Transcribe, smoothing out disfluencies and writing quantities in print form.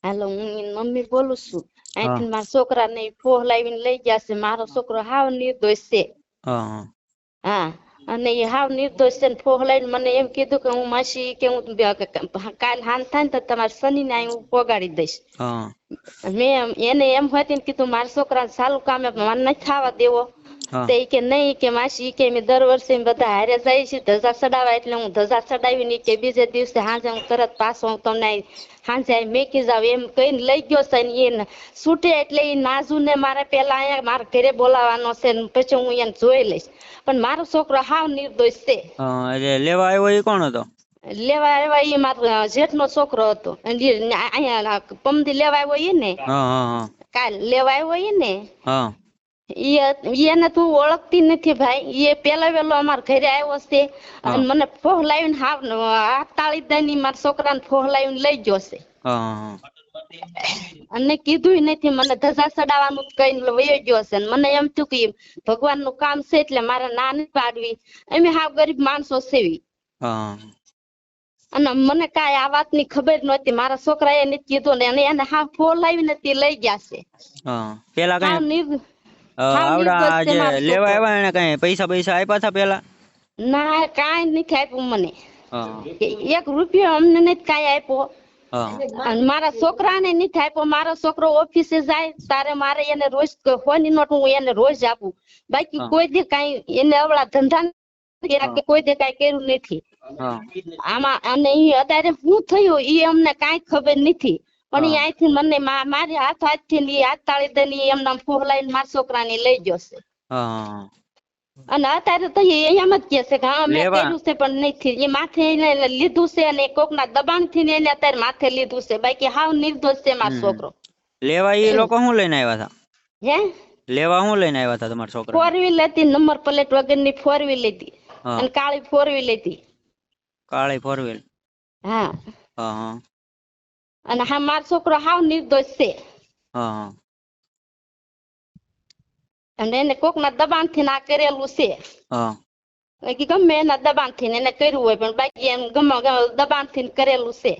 હાલો, હું એની મમ્મી બોલું છું. હા અહીંથી મારા છોકરાને ફોહ લાવીને લઈ ગયા છે. મારો છોકરો હાવ નિર્દોષ છે. હા હા હા, અને એ હાવ નિર્દોષ છે ને ફોહ લઈને મને એમ કીધું કે હું માસી કે હું કાલ હાન થાય ને તો તમારા શનિને અહીં હું પોગાડી દઈશ. હા મેં એને એમ હતી ને કીધું મારા છોકરાને સારું કામે મને નથી થવા દેવો. હા તે કે નહીં કે માસી કે મેં દર વર્ષે બધા હારે જાય છે ધજા ચડાવવા, એટલે હું ધજા ચડાવીને કે બીજે દિવસે હાંજે હું તરત પાછો હું તમને હાંજે મેકી જાવ એમ કહીને લઈ ગયો છે. ને એને છૂટે એટલે એ નાજુ ને મારે પેલા અહીંયા મારા ઘરે બોલાવવાનો છે ને પછી હું એને જોઈ લઈશ. પણ મારો છોકરો હાવ નિર્દોષ છે. હા એટલે લેવા આવ્યો એ કોણ હતો? લેવા આવ્યા એ મારા જેઠનો છોકરો હતો. અહીંયા પમદી લેવા આવ્યો એ ને, હા હા કાલ લેવા આવ્યો એ ને, હા એને તું ઓળખતી નથી ભાઈ. એ પેલા વેલો અમારા ઘરે આવ્યો છે હા અને મને ફોહ લાવીને હાથ તાળી દઈને મારા છોકરાને ફોહ લાવીને લઈ ગયો છે. હા અને કીધું નથી મને ધજા ચડાવવાનું કઈ વયો ગયો છે. મને એમ થયું કે ભગવાન નું કામ છે એટલે મારે ના નથી પાડવી. અમે હાવ ગરીબ માણસો સેવી. હા અને મને કાંઈ આ વાતની ખબર નહોતી. મારા છોકરાએ નથી કીધું ને એને હાવ ફોહ લાવીને તે લઈ ગયા છે. હા પેલા હાવ કઈ હાવ નિર્દોષ આવડા છે જે મારો લેવા છોકરો. આવ્યા એને કઈ પૈસા પૈસા આપ્યા હતા પેલા? ના કાંઈ નથી આપ્યું મને. હા 1 રૂપિયો અમને નથી કાંઈ આપ્યો. હા અને મારા છોકરાને નથી આપ્યો. મારો છોકરો ઓફિસે જાય તારે મારે એને રોજ ફોની નોટ હું એને રોજ આપું. બાકી હા કોઈ દી કાંઈ એને અવળા ધંધા કર્યા કે કોઈ દી કાંઈ કર્યું નથી હા આમાં. અને ઈ અત્યારે શું થયું ઈ અમને કાંઈ ખબર નથી. પણ ઈ હા અહીંથી મને મારી હાથથી ને હાથ તાળી દઈને એમના ફોહ લઈને મારા છોકરાને લઈ ગયો છે. હા અને અત્યારે તો એમ જ કે છે કે હા મેં લેવા કર્યું છે પણ નથી. એ માથે એને લીધું છે અને કોકના દબાણથી ને એને અત્યારે માથે લીધું છે. બાકી હાવ નિર્દોષ છે મારો છોકરો. લેવા એ લોકો શું લઈને આવ્યા હતા? હે લેવા શું લઈને આવ્યા હતા તમારા છોકરાને? 4 વ્હીલ હતી, નંબર પ્લેટ વગરની 4 વ્હીલ હતી હા અને કાળી 4 વ્હીલ હતી. કાળી 4 વ્હીલ. હા હા હા અને હા મારો છોકરો હાવ નિર્દોષ છે. હા હા અને એને કોકના દબાણથી ના કરેલું છે. હા ગમે એના દબાણથી એને કર્યું હોય પણ બાકી એમ ગમે દબાણથી કરેલું છે.